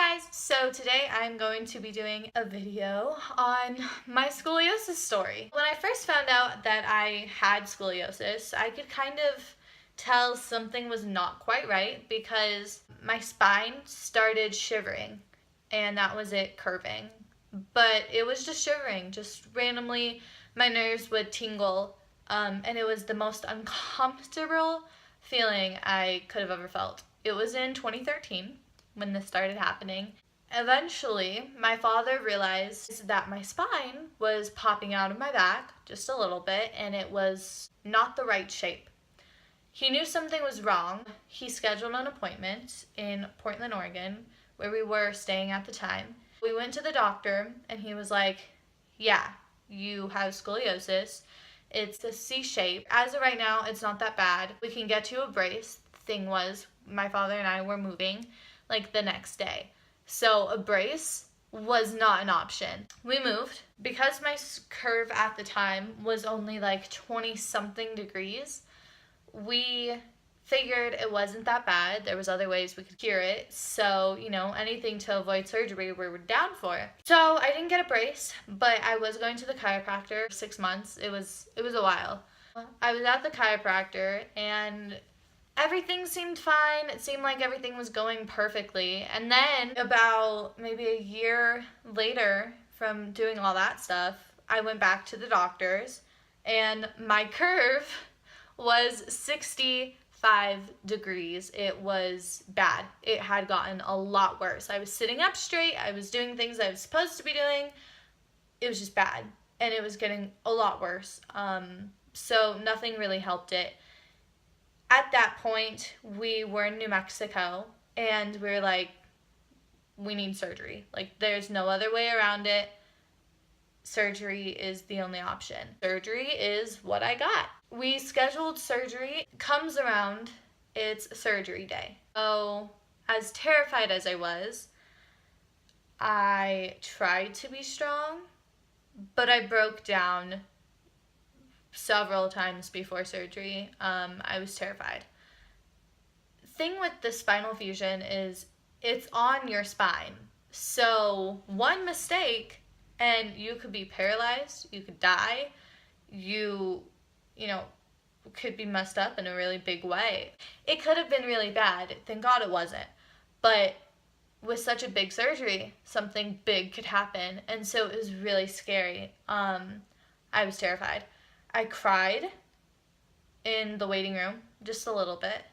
Hi guys! So today I'm going to be doing a video on my scoliosis story. When I first found out that I had scoliosis, I could kind of tell something was not quite right because my spine started shivering and that was it curving. But it was just shivering, just randomly my nerves would tingle and it was the most uncomfortable feeling I could have ever felt. It was in 2013 when this started happening. Eventually, my father realized that my spine was popping out of my back just a little bit and it was not the right shape. He knew something was wrong. He scheduled an appointment in Portland, Oregon, where we were staying at the time. We went to the doctor and he was like, yeah, you have scoliosis. It's a C shape. As of right now, it's not that bad. We can get you a brace. The thing was, my father and I were moving like the next day. So a brace was not an option. We moved. Because my curve at the time was only like 20 something degrees, we figured it wasn't that bad. There was other ways we could cure it. So, anything to avoid surgery we were down for. So I didn't get a brace, but I was going to the chiropractor for 6 months. It was a while. I was at the chiropractor and everything seemed fine. It seemed like everything was going perfectly. And then about maybe a year later from doing all that stuff, I went back to the doctors and my curve was 65 degrees. It was bad. It had gotten a lot worse. I was sitting up straight. I was doing things I was supposed to be doing. It was just bad. And it was getting a lot worse. So nothing really helped it. At that point, we were in New Mexico, and we were like, we need surgery. Like, there's no other way around it. Surgery is the only option. Surgery is what I got. We scheduled surgery. Comes around, it's surgery day. So, as terrified as I was, I tried to be strong, but I broke down several times before surgery. I was terrified. Thing with the spinal fusion is it's on your spine. So one mistake and you could be paralyzed, you could die, you could be messed up in a really big way. It could have been really bad. Thank God it wasn't. But with such a big surgery, something big could happen. And so it was really scary. I was terrified. I cried in the waiting room just a little bit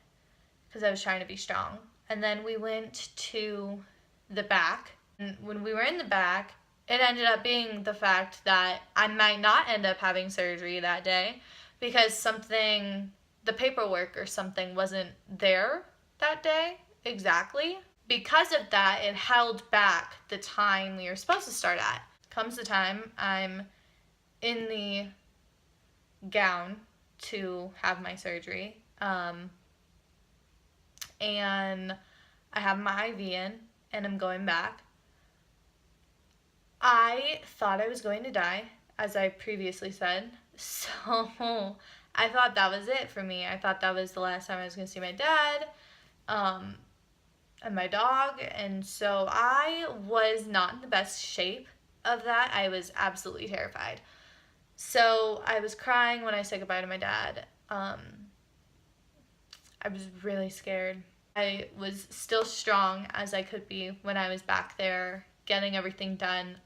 because I was trying to be strong. And then we went to the back. And when we were in the back, it ended up being the fact that I might not end up having surgery that day because the paperwork or something wasn't there that day exactly. Because of that, it held back the time we were supposed to start at. Comes the time, I'm in the gown to have my surgery, and I have my IV in and I'm going back. I thought I was going to die, as I previously said, so I thought that was it for me. I thought that was the last time I was going to see my dad and my dog, and so I was not in the best shape of that. I was absolutely terrified. So I was crying when I said goodbye to my dad. I was really scared. I was still strong as I could be when I was back there getting everything done.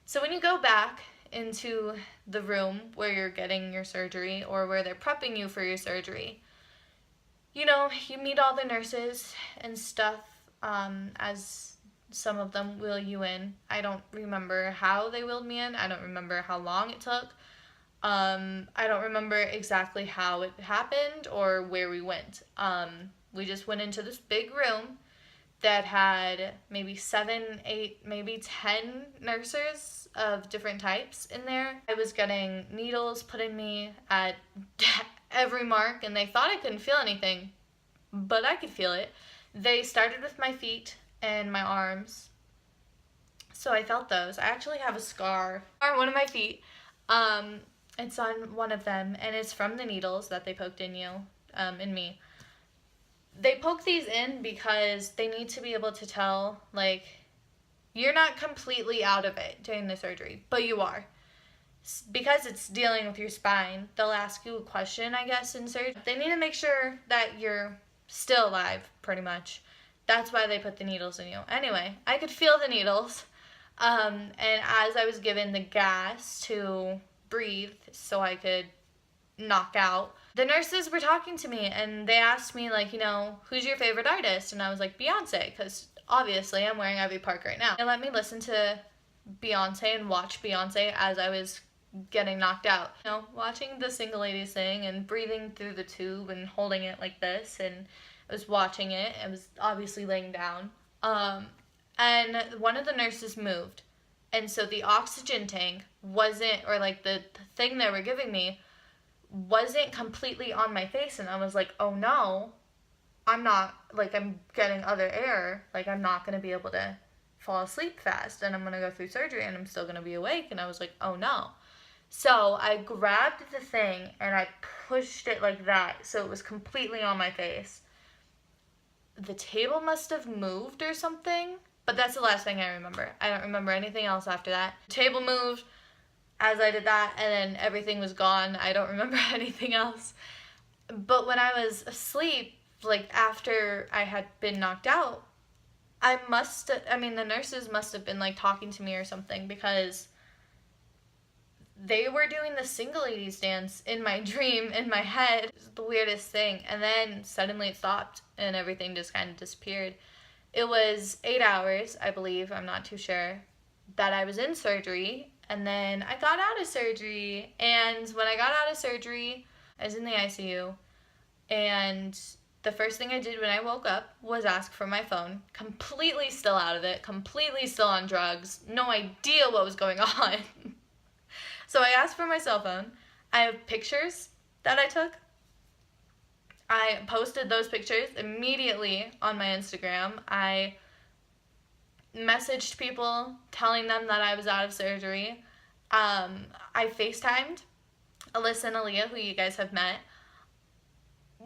So when you go back into the room where you're getting your surgery or where they're prepping you for your surgery, you meet all the nurses and stuff as some of them wheel you in. I don't remember how they wheeled me in. I don't remember how long it took. I don't remember exactly how it happened or where we went. We just went into this big room that had maybe 7, 8, maybe 10 nurses of different types in there. I was getting needles put in me at every mark, and they thought I couldn't feel anything, but I could feel it. They started with my feet and my arms, so I felt those. I actually have a scar on one of my feet. It's on one of them, and it's from the needles that they poked in me. They poke these in because they need to be able to tell, like, you're not completely out of it during the surgery, but you are. Because it's dealing with your spine, they'll ask you a question, I guess, in surgery. They need to make sure that you're still alive, pretty much. That's why they put the needles in you. Anyway, I could feel the needles. And as I was given the gas to breathe so I could knock out, the nurses were talking to me and they asked me, like, who's your favorite artist? And I was like, Beyonce, because obviously I'm wearing Ivy Park right now. They let me listen to Beyonce and watch Beyonce as I was getting knocked out. Watching the single ladies sing and breathing through the tube and holding it like this, and I was watching it. I was obviously laying down. And one of the nurses moved. And so the oxygen tank wasn't, or like the thing they were giving me wasn't completely on my face. And I was like, oh no, I'm not, like, I'm getting other air. Like, I'm not going to be able to fall asleep fast. And I'm going to go through surgery and I'm still going to be awake. And I was like, oh no. So I grabbed the thing and I pushed it like that so it was completely on my face. The table must have moved or something, but that's the last thing I remember. I don't remember anything else after that. The table moved as I did that, and then everything was gone. I don't remember anything else. But when I was asleep, like after I had been knocked out, the nurses must have been like talking to me or something, because they were doing the single ladies dance in my dream, in my head. It was the weirdest thing. And then suddenly it stopped and everything just kind of disappeared. It was 8 hours, I believe, I'm not too sure, that I was in surgery. And then I got out of surgery. And when I got out of surgery, I was in the ICU. And the first thing I did when I woke up was ask for my phone. Completely still out of it. Completely still on drugs. No idea what was going on. So I asked for my cell phone. I have pictures that I took. I posted those pictures immediately on my Instagram. I messaged people telling them that I was out of surgery. I FaceTimed Alyssa and Aaliyah, who you guys have met.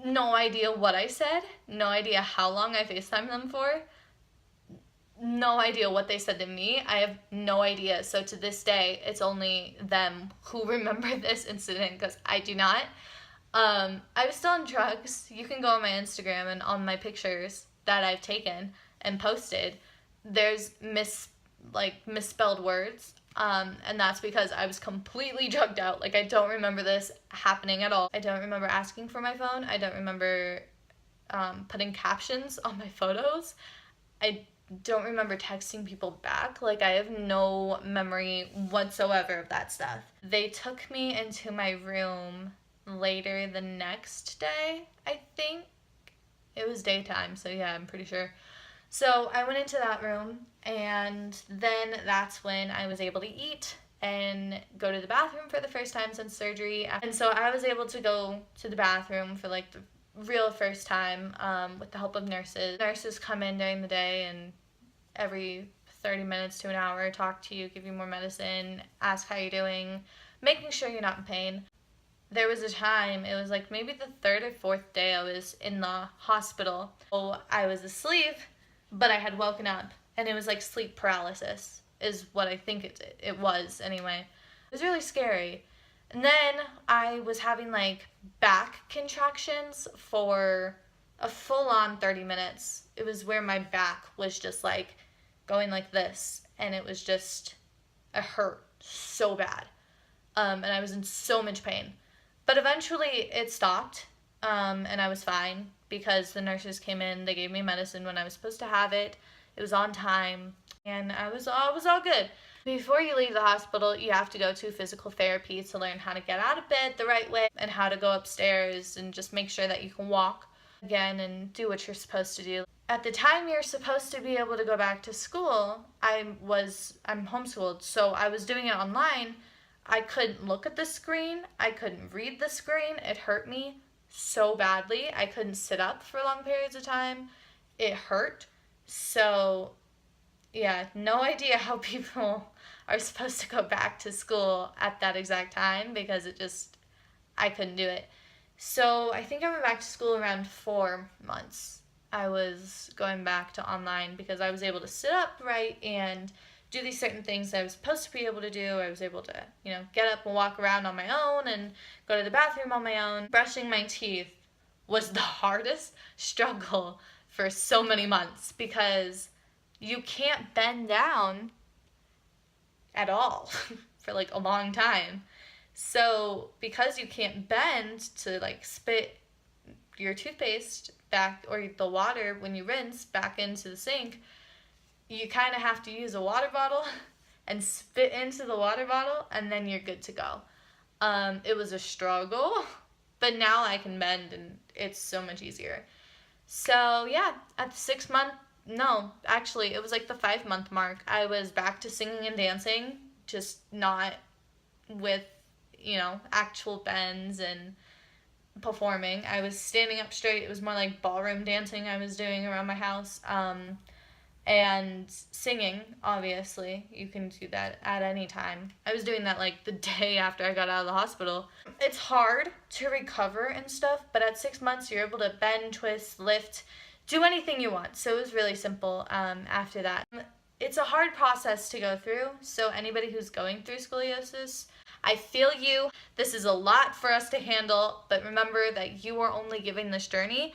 No idea what I said. No idea how long I FaceTimed them for. No idea what they said to me. I have no idea. So to this day, it's only them who remember this incident, because I do not. I was still on drugs. You can go on my Instagram, and on my pictures that I've taken and posted, there's misspelled words. And that's because I was completely drugged out. Like, I don't remember this happening at all. I don't remember asking for my phone. I don't remember putting captions on my photos. I don't remember texting people back. Like, I have no memory whatsoever of that stuff. They took me into my room later the next day, I think. It was daytime, so yeah, I'm pretty sure. So I went into that room, and then that's when I was able to eat and go to the bathroom for the first time since surgery. And so I was able to go to the bathroom for like the real first time with the help of nurses. Nurses come in during the day and every 30 minutes to an hour talk to you, give you more medicine, ask how you're doing, making sure you're not in pain. There was a time, it was like maybe the third or fourth day I was in the hospital. So I was asleep, but I had woken up, and it was like sleep paralysis is what I think it was anyway. It was really scary. And then I was having like back contractions for a full-on 30 minutes. It was where my back was just like going like this, and it hurt so bad. And I was in so much pain. But eventually it stopped, and I was fine because the nurses came in, they gave me medicine when I was supposed to have it. It was on time, and I was all good. Before you leave the hospital, you have to go to physical therapy to learn how to get out of bed the right way and how to go upstairs and just make sure that you can walk again and do what you're supposed to do. At the time you're supposed to be able to go back to school, I'm homeschooled, so I was doing it online. I couldn't look at the screen. I couldn't read the screen. It hurt me so badly. I couldn't sit up for long periods of time. It hurt. So, yeah, no idea how people are supposed to go back to school at that exact time, because I couldn't do it. So I think I went back to school around 4 months. I was going back to online because I was able to sit up right and do these certain things that I was supposed to be able to do. I was able to, get up and walk around on my own and go to the bathroom on my own. Brushing my teeth was the hardest struggle for so many months because you can't bend down at all for like a long time. So because you can't bend to like spit your toothpaste back or the water when you rinse back into the sink, you kind of have to use a water bottle and spit into the water bottle, and then you're good to go. It was a struggle, but now I can bend and it's so much easier. So yeah, at the 6 month, no, actually it was like the 5 month mark, I was back to singing and dancing, just not with, actual bends and performing. I was standing up straight. It was more like ballroom dancing I was doing around my house. And singing, obviously. You can do that at any time. I was doing that like the day after I got out of the hospital. It's hard to recover and stuff, but at 6 months you're able to bend, twist, lift, do anything you want. So it was really simple after that. It's a hard process to go through, so anybody who's going through scoliosis, I feel you. This is a lot for us to handle, but remember that you are only giving this journey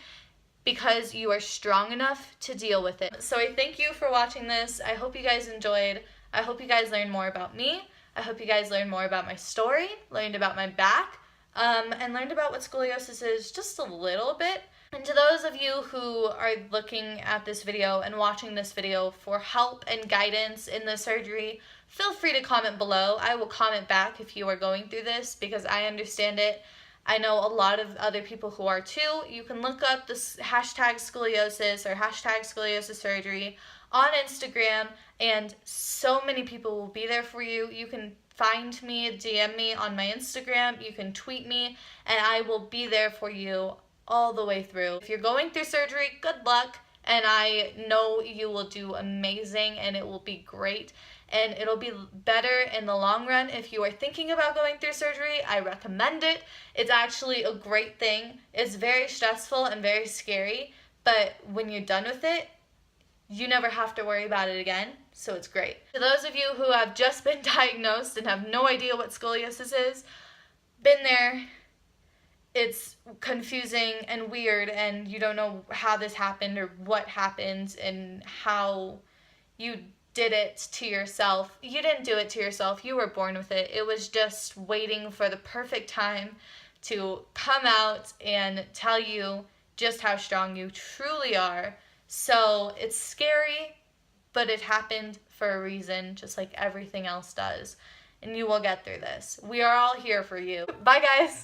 because you are strong enough to deal with it. So I thank you for watching this. I hope you guys enjoyed. I hope you guys learned more about me. I hope you guys learned more about my story, learned about my back, and learned about what scoliosis is just a little bit. And to those of you who are looking at this video and watching this video for help and guidance in the surgery, feel free to comment below. I will comment back if you are going through this because I understand it. I know a lot of other people who are too. You can look up this hashtag scoliosis or hashtag scoliosis surgery on Instagram, and so many people will be there for you. You can find me, DM me on my Instagram, you can tweet me, and I will be there for you all the way through. If you're going through surgery, good luck, and I know you will do amazing and it will be great, and it'll be better in the long run. If you are thinking about going through surgery, I recommend it. It's actually a great thing. It's very stressful and very scary, but when you're done with it, you never have to worry about it again, so it's great. To those of you who have just been diagnosed and have no idea what scoliosis is, been there. It's confusing and weird, and you don't know how this happened or what happened and how you did it to yourself. You didn't do it to yourself. You were born with it. It was just waiting for the perfect time to come out and tell you just how strong you truly are. So it's scary, but it happened for a reason, just like everything else does. And you will get through this. We are all here for you. Bye, guys.